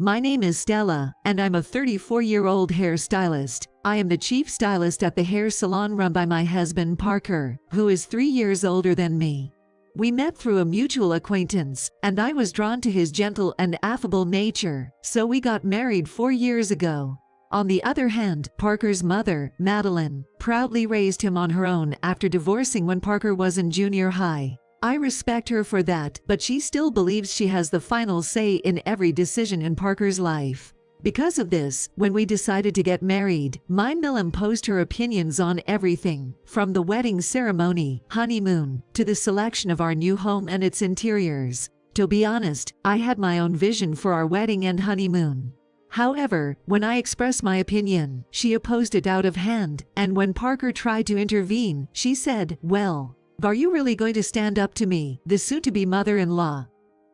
My name is Stella, and I'm a 34-year-old hairstylist. I am the chief stylist at the hair salon run by my husband Parker, who is 3 years older than me. We met through a mutual acquaintance, and I was drawn to his gentle and affable nature, so we got married 4 years ago. On the other hand, Parker's mother, Madeline, proudly raised him on her own after divorcing when Parker was in junior high. I respect her for that, but she still believes she has the final say in every decision in Parker's life. Because of this, when we decided to get married, my Mill imposed her opinions on everything, from the wedding ceremony, honeymoon, to the selection of our new home and its interiors. To be honest, I had my own vision for our wedding and honeymoon. However, when I expressed my opinion, she opposed it out of hand, and when Parker tried to intervene, she said, "Well, are you really going to stand up to me, the soon-to-be mother-in-law?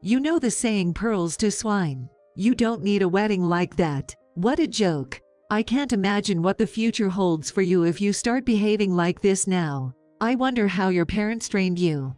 You know the saying, pearls to swine. You don't need a wedding like that." What a joke. I can't imagine what the future holds for you if you start behaving like this now. I wonder how your parents trained you.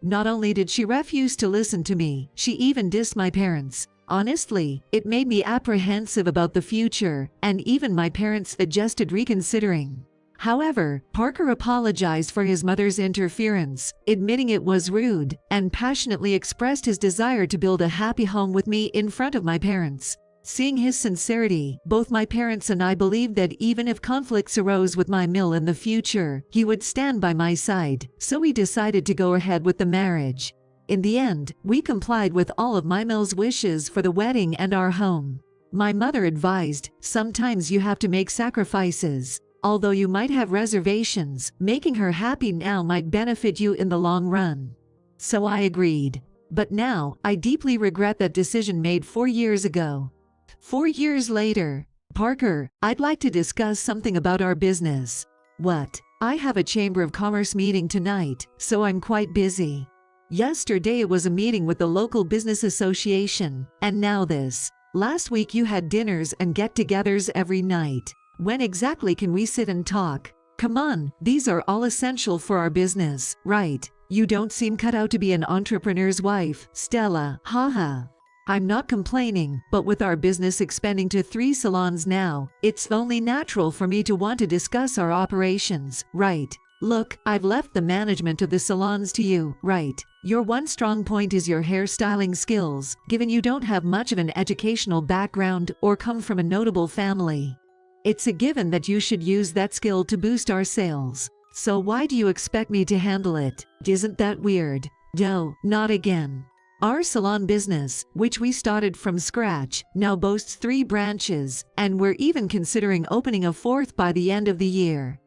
Not only did she refuse to listen to me, she even dissed my parents. Honestly, it made me apprehensive about the future, and even my parents suggested reconsidering. However, Parker apologized for his mother's interference, admitting it was rude, and passionately expressed his desire to build a happy home with me in front of my parents. Seeing his sincerity, both my parents and I believed that even if conflicts arose with my Mill in the future, he would stand by my side, so we decided to go ahead with the marriage. In the end, we complied with all of my Mill's wishes for the wedding and our home. My mother advised, sometimes you have to make sacrifices. Although you might have reservations, making her happy now might benefit you in the long run. So I agreed. But now, I deeply regret that decision made 4 years ago. 4 years later, Parker, I'd like to discuss something about our business. What? I have a Chamber of Commerce meeting tonight, so I'm quite busy. Yesterday it was a meeting with the local business association, and now this. Last week you had dinners and get-togethers every night. When exactly can we sit and talk? Come on, these are all essential for our business, right? You don't seem cut out to be an entrepreneur's wife, Stella, haha. I'm not complaining, but with our business expanding to 3 salons now, it's only natural for me to want to discuss our operations, right? Look, I've left the management of the salons to you, right? Your one strong point is your hairstyling skills, given you don't have much of an educational background or come from a notable family. It's a given that you should use that skill to boost our sales. So why do you expect me to handle it? Isn't that weird? No, not again. Our salon business, which we started from scratch, now boasts 3 branches, and we're even considering opening a 4th by the end of the year.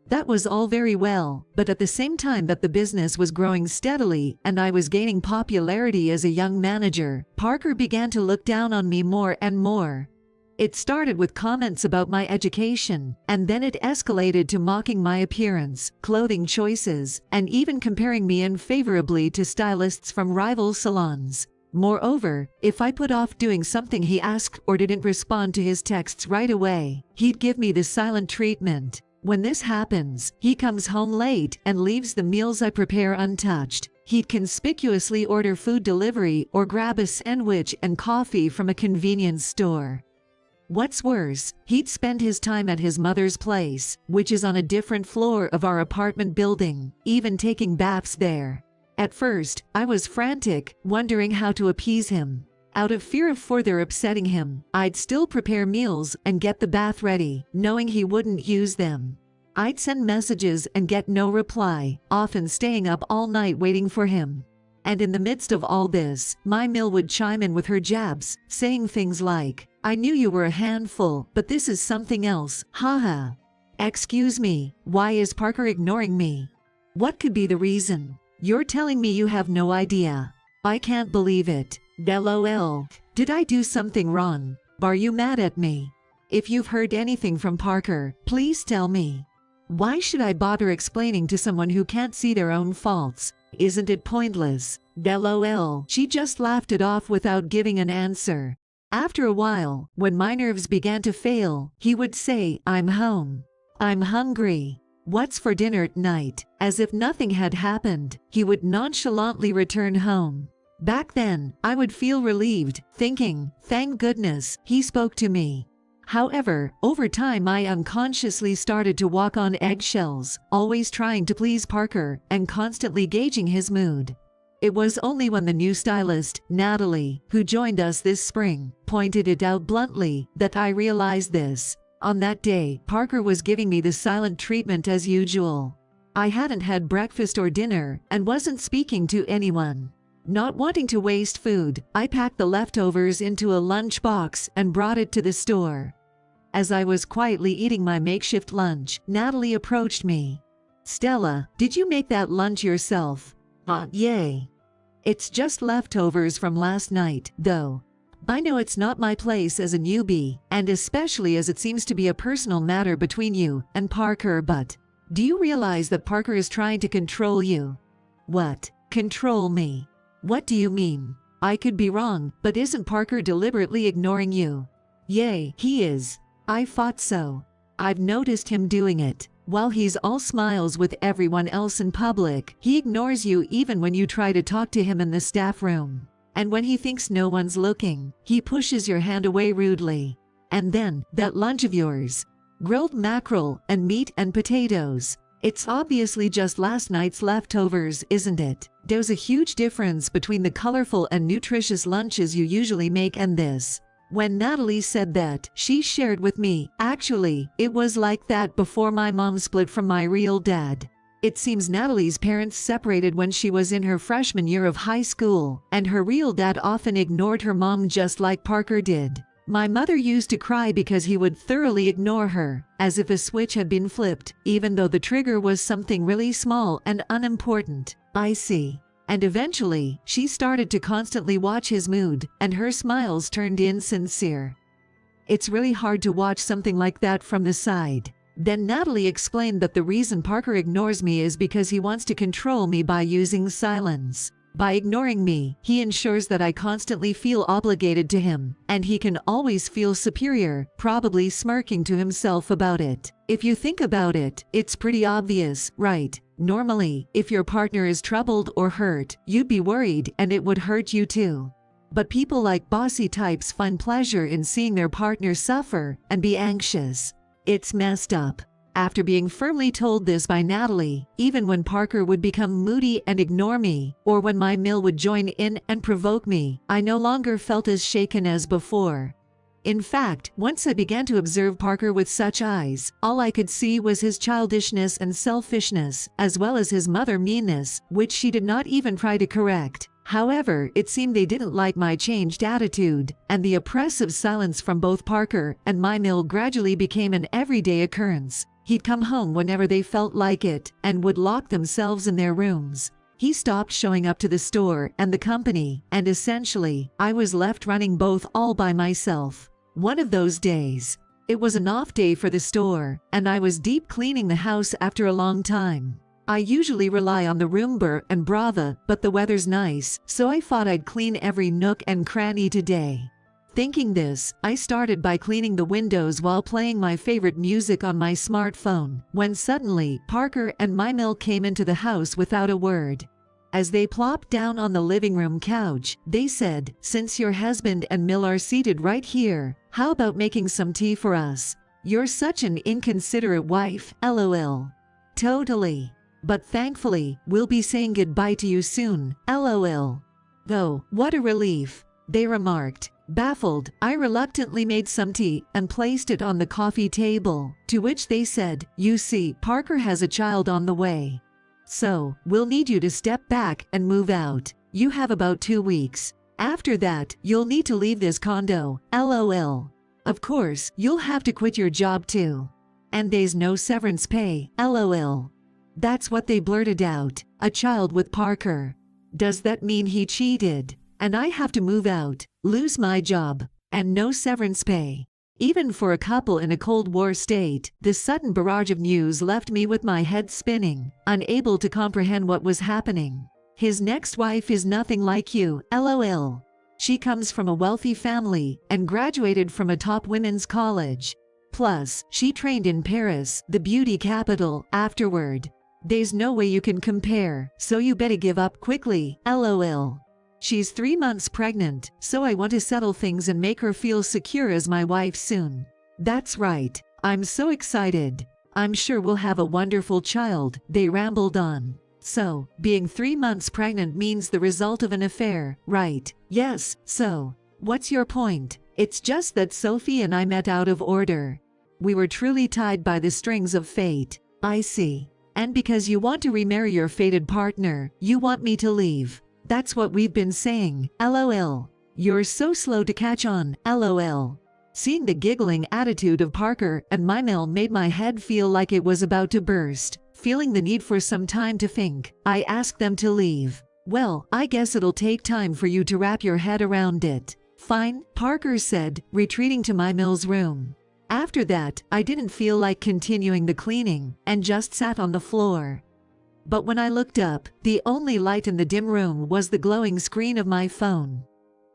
That was all very well, but at the same time that the business was growing steadily and I was gaining popularity as a young manager, Parker began to look down on me more and more. It started with comments about my education, and then it escalated to mocking my appearance, clothing choices, and even comparing me unfavorably to stylists from rival salons. Moreover, if I put off doing something he asked or didn't respond to his texts right away, he'd give me the silent treatment. When this happens, he comes home late and leaves the meals I prepare untouched. He'd conspicuously order food delivery or grab a sandwich and coffee from a convenience store. What's worse, he'd spend his time at his mother's place, which is on a different floor of our apartment building, even taking baths there. At first, I was frantic, wondering how to appease him. Out of fear of further upsetting him, I'd still prepare meals and get the bath ready, knowing he wouldn't use them. I'd send messages and get no reply, often staying up all night waiting for him. And in the midst of all this, my Mill would chime in with her jabs, saying things like, "I knew you were a handful, but this is something else, haha." Excuse me, why is Parker ignoring me? What could be the reason? You're telling me you have no idea. I can't believe it. LOL. Did I do something wrong? Are you mad at me? If you've heard anything from Parker, please tell me. Why should I bother explaining to someone who can't see their own faults? Isn't it pointless? LOL. She just laughed it off without giving an answer. After a while, when my nerves began to fail, he would say, "I'm home. I'm hungry. What's for dinner tonight?" As if nothing had happened, he would nonchalantly return home. Back then, I would feel relieved, thinking, thank goodness, he spoke to me. However, over time I unconsciously started to walk on eggshells, always trying to please Parker and constantly gauging his mood. It was only when the new stylist, Natalie, who joined us this spring, pointed it out bluntly, that I realized this. On that day, Parker was giving me the silent treatment as usual. I hadn't had breakfast or dinner and wasn't speaking to anyone. Not wanting to waste food, I packed the leftovers into a lunchbox and brought it to the store. As I was quietly eating my makeshift lunch, Natalie approached me. "Stella, did you make that lunch yourself?" "Yay. It's just leftovers from last night, though. I know it's not my place as a newbie, and especially as it seems to be a personal matter between you and Parker, but do you realize that Parker is trying to control you?" "What? Control me? What do you mean? I could be wrong, but isn't Parker deliberately ignoring you?" "Yay, he is. I thought so. I've noticed him doing it. While he's all smiles with everyone else in public, he ignores you even when you try to talk to him in the staff room. And when he thinks no one's looking, he pushes your hand away rudely. And then, that lunch of yours. Grilled mackerel and meat and potatoes. It's obviously just last night's leftovers, isn't it? There's a huge difference between the colorful and nutritious lunches you usually make and this." When Natalie said that, she shared with me, "Actually, it was like that before my mom split from my real dad." It seems Natalie's parents separated when she was in her freshman year of high school, and her real dad often ignored her mom just like Parker did. My mother used to cry because he would thoroughly ignore her, as if a switch had been flipped, even though the trigger was something really small and unimportant. "I see." And eventually, she started to constantly watch his mood, and her smiles turned insincere. "It's really hard to watch something like that from the side." Then Natalie explained that the reason Parker ignores me is because he wants to control me by using silence. By ignoring me, he ensures that I constantly feel obligated to him, and he can always feel superior, probably smirking to himself about it. If you think about it, it's pretty obvious, right? Normally, if your partner is troubled or hurt, you'd be worried and it would hurt you too. But people like bossy types find pleasure in seeing their partner suffer and be anxious. It's messed up. After being firmly told this by Natalie, even when Parker would become moody and ignore me, or when my meal would join in and provoke me, I no longer felt as shaken as before. In fact, once I began to observe Parker with such eyes, all I could see was his childishness and selfishness, as well as his mother meanness, which she did not even try to correct. However, it seemed they didn't like my changed attitude, and the oppressive silence from both Parker and my meal gradually became an everyday occurrence. He'd come home whenever they felt like it, and would lock themselves in their rooms. He stopped showing up to the store and the company, and essentially, I was left running both all by myself. One of those days. It was an off day for the store, and I was deep cleaning the house after a long time. I usually rely on the Roomba and Brava, but the weather's nice, so I thought I'd clean every nook and cranny today. Thinking this, I started by cleaning the windows while playing my favorite music on my smartphone, when suddenly, Parker and Mimel came into the house without a word. As they plopped down on the living room couch, they said, "Since your husband and Mill are seated right here, how about making some tea for us? You're such an inconsiderate wife, lol." "Totally. But thankfully, we'll be saying goodbye to you soon, lol." "Oh, what a relief," they remarked. Baffled, I reluctantly made some tea and placed it on the coffee table, to which they said, "You see, Parker has a child on the way. So, we'll need you to step back and move out. You have about 2 weeks. After that, you'll need to leave this condo, lol. Of course, you'll have to quit your job too. And there's no severance pay, lol." That's what they blurted out. A child with Parker. Does that mean he cheated? And I have to move out, lose my job, and no severance pay? Even for a couple in a Cold War state, this sudden barrage of news left me with my head spinning, unable to comprehend what was happening. His next wife is nothing like you, lol. She comes from a wealthy family and graduated from a top women's college. Plus, she trained in Paris, the beauty capital, afterward. There's no way you can compare, so you better give up quickly, lol. She's 3 months pregnant, so I want to settle things and make her feel secure as my wife soon. That's right. I'm so excited. I'm sure we'll have a wonderful child, they rambled on. So, being 3 months pregnant means the result of an affair, right? Yes, so. What's your point? It's just that Sophie and I met out of order. We were truly tied by the strings of fate. I see. And because you want to remarry your fated partner, you want me to leave. That's what we've been saying, LOL. You're so slow to catch on, LOL. Seeing the giggling attitude of Parker and Mimel made my head feel like it was about to burst. Feeling the need for some time to think, I asked them to leave. Well, I guess it'll take time for you to wrap your head around it. Fine, Parker said, retreating to Mimel's room. After that, I didn't feel like continuing the cleaning, and just sat on the floor. But when I looked up, the only light in the dim room was the glowing screen of my phone.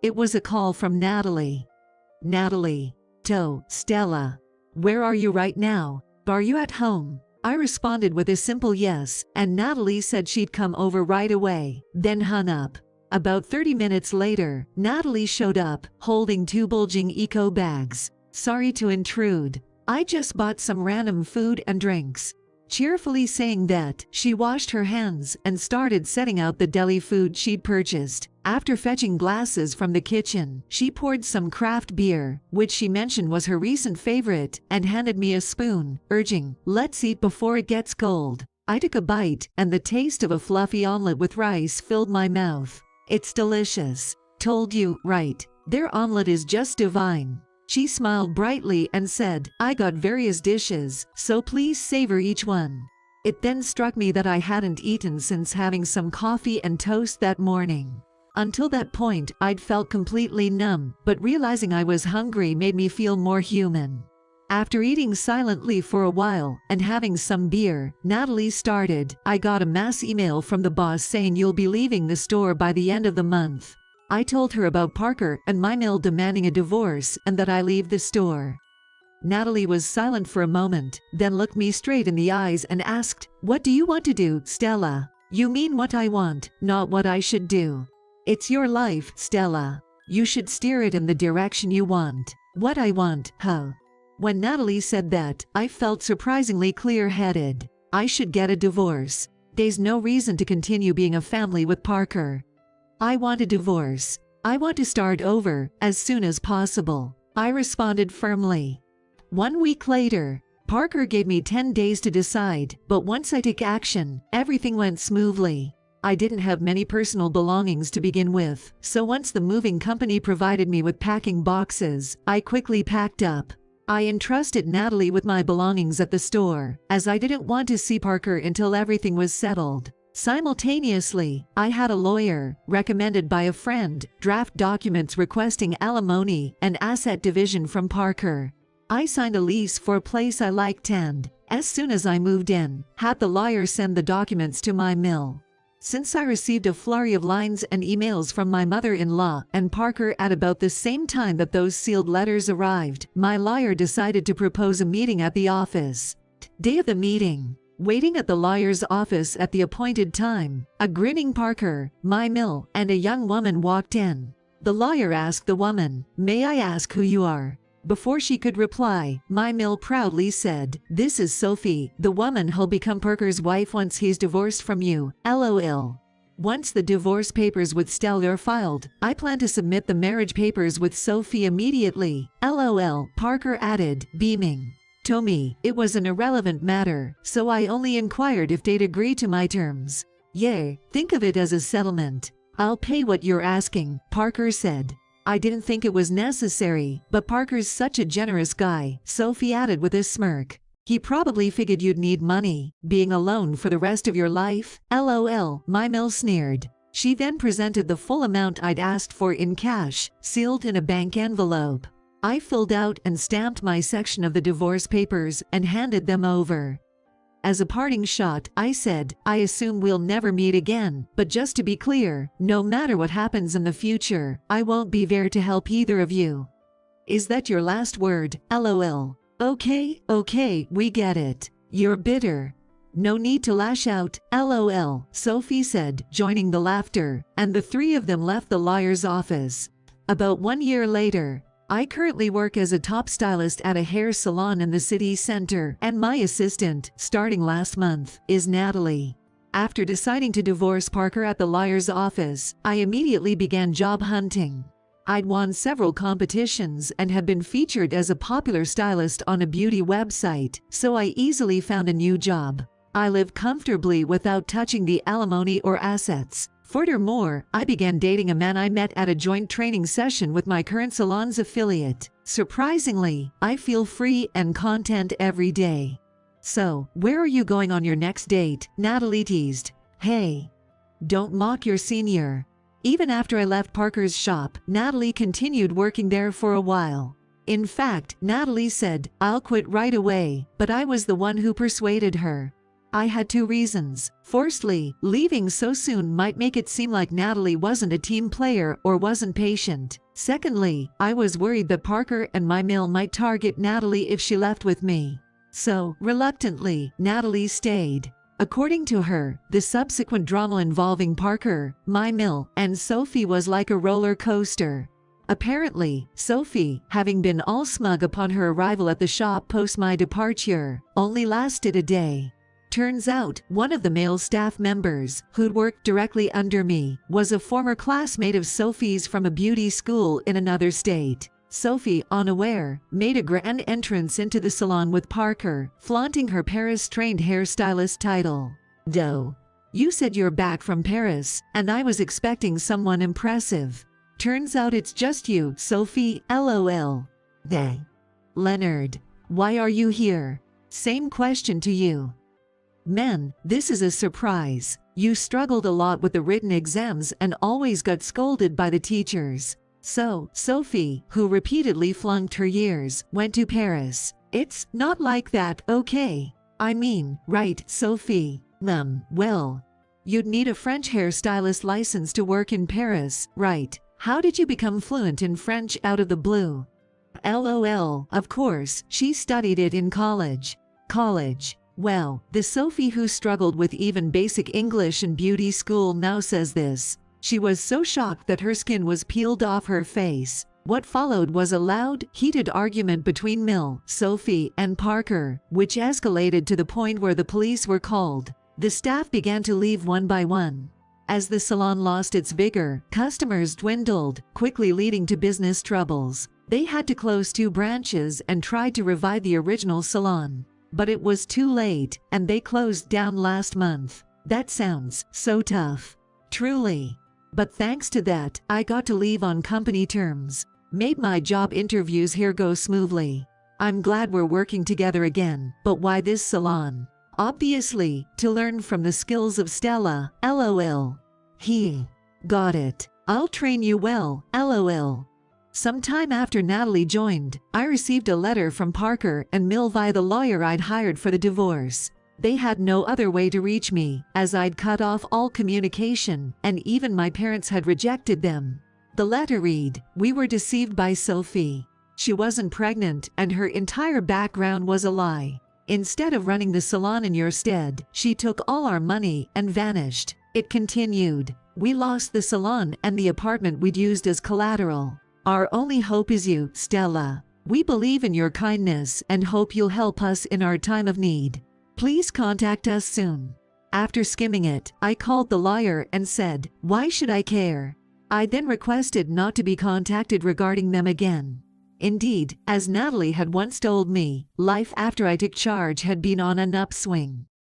It was a call from Natalie. Natalie. Stella. Where are you right now? Are you at home? I responded with a simple yes, and Natalie said she'd come over right away, then hung up. About 30 minutes later, Natalie showed up, holding 2 bulging eco bags. Sorry to intrude. I just bought some random food and drinks. Cheerfully saying that, she washed her hands and started setting out the deli food she'd purchased. After fetching glasses from the kitchen, she poured some craft beer, which she mentioned was her recent favorite, and handed me a spoon, urging, "Let's eat before it gets cold." I took a bite, and the taste of a fluffy omelet with rice filled my mouth. It's delicious. Told you, right? Their omelet is just divine. She smiled brightly and said, I got various dishes, so please savor each one. It then struck me that I hadn't eaten since having some coffee and toast that morning. Until that point, I'd felt completely numb, but realizing I was hungry made me feel more human. After eating silently for a while and having some beer, Natalie started, I got a mass email from the boss saying you'll be leaving the store by the end of the month. I told her about Parker and Mimel demanding a divorce and that I leave the store. Natalie was silent for a moment, then looked me straight in the eyes and asked, What do you want to do, Stella? You mean what I want, not what I should do. It's your life, Stella. You should steer it in the direction you want. What I want, huh? When Natalie said that, I felt surprisingly clear-headed. I should get a divorce. There's no reason to continue being a family with Parker. I want a divorce. I want to start over, as soon as possible. I responded firmly. 1 week later, Parker gave me 10 days to decide, but once I took action, everything went smoothly. I didn't have many personal belongings to begin with, so once the moving company provided me with packing boxes, I quickly packed up. I entrusted Natalie with my belongings at the store, as I didn't want to see Parker until everything was settled. Simultaneously, I had a lawyer, recommended by a friend, draft documents requesting alimony and asset division from Parker. I signed a lease for a place I liked and, as soon as I moved in, had the lawyer send the documents to my mill. Since I received a flurry of lines and emails from my mother-in-law and Parker at about the same time that those sealed letters arrived, my lawyer decided to propose a meeting at the office. Day of the meeting. Waiting at the lawyer's office at the appointed time, a grinning Parker, my mill, and a young woman walked in. The lawyer asked the woman, May I ask who you are? Before she could reply, my mill proudly said, This is Sophie, the woman who'll become Parker's wife once he's divorced from you, LOL. Once the divorce papers with Stella are filed, I plan to submit the marriage papers with Sophie immediately, LOL, Parker added, beaming. To me, it was an irrelevant matter, so I only inquired if they'd agree to my terms. Yay, think of it as a settlement. I'll pay what you're asking, Parker said. I didn't think it was necessary, but Parker's such a generous guy, Sophie added with a smirk. He probably figured you'd need money, being alone for the rest of your life, LOL, Mimel sneered. She then presented the full amount I'd asked for in cash, sealed in a bank envelope. I filled out and stamped my section of the divorce papers and handed them over. As a parting shot, I said, I assume we'll never meet again, but just to be clear, no matter what happens in the future, I won't be there to help either of you. Is that your last word, LOL? Okay, we get it. You're bitter. No need to lash out, LOL, Sophie said, joining the laughter, and the three of them left the lawyer's office. About 1 year later, I currently work as a top stylist at a hair salon in the city center, and my assistant, starting last month, is Natalie. After deciding to divorce Parker at the lawyer's office, I immediately began job hunting. I'd won several competitions and had been featured as a popular stylist on a beauty website, so I easily found a new job. I live comfortably without touching the alimony or assets. Furthermore, I began dating a man I met at a joint training session with my current salon's affiliate. Surprisingly, I feel free and content every day. So, where are you going on your next date? Natalie teased. Hey, don't mock your senior. Even after I left Parker's shop, Natalie continued working there for a while. In fact, Natalie said, I'll quit right away, but I was the one who persuaded her. I had two reasons. Firstly, leaving so soon might make it seem like Natalie wasn't a team player or wasn't patient. Secondly, I was worried that Parker and my mill might target Natalie if she left with me. So, reluctantly, Natalie stayed. According to her, the subsequent drama involving Parker, my mill, and Sophie was like a roller coaster. Apparently, Sophie, having been all smug upon her arrival at the shop post my departure, only lasted a day. Turns out, one of the male staff members, who'd worked directly under me, was a former classmate of Sophie's from a beauty school in another state. Sophie, unaware, made a grand entrance into the salon with Parker, flaunting her Paris-trained hairstylist title. Doh. You said you're back from Paris, and I was expecting someone impressive. Turns out it's just you, Sophie, LOL. They. Leonard. Why are you here? Same question to you. Men, this is a surprise. You struggled a lot with the written exams and always got scolded by the teachers. So, Sophie, who repeatedly flunked her years, went to Paris. It's not like that, okay? I mean, right, Sophie? Well, you'd need a French hairstylist license to work in Paris, right? How did you become fluent in French out of the blue? LOL, of course, she studied it in college. Well, the Sophie who struggled with even basic English in beauty school now says this. She was so shocked that her skin was peeled off her face. What followed was a loud, heated argument between Mill, Sophie, and Parker, which escalated to the point where the police were called. The staff began to leave one by one. As the salon lost its vigor, customers dwindled, quickly leading to business troubles. They had to close 2 branches and tried to revive the original salon. But it was too late, and they closed down last month. That sounds so tough. Truly. But thanks to that, I got to leave on company terms. Made my job interviews here go smoothly. I'm glad we're working together again, but why this salon? Obviously, to learn from the skills of Stella, LOL. Got it. I'll train you well, LOL. Sometime after Natalie joined, I received a letter from Parker and Mill via the lawyer I'd hired for the divorce. They had no other way to reach me, as I'd cut off all communication, and even my parents had rejected them. The letter read, "We were deceived by Sophie. She wasn't pregnant, and her entire background was a lie. Instead of running the salon in your stead, she took all our money and vanished." It continued, "We lost the salon and the apartment we'd used as collateral. Our only hope is you, Stella. We believe in your kindness and hope you'll help us in our time of need. Please contact us soon." After skimming it, I called the lawyer and said, "Why should I care?" I then requested not to be contacted regarding them again. Indeed, as Natalie had once told me, life after I took charge had been on an upswing.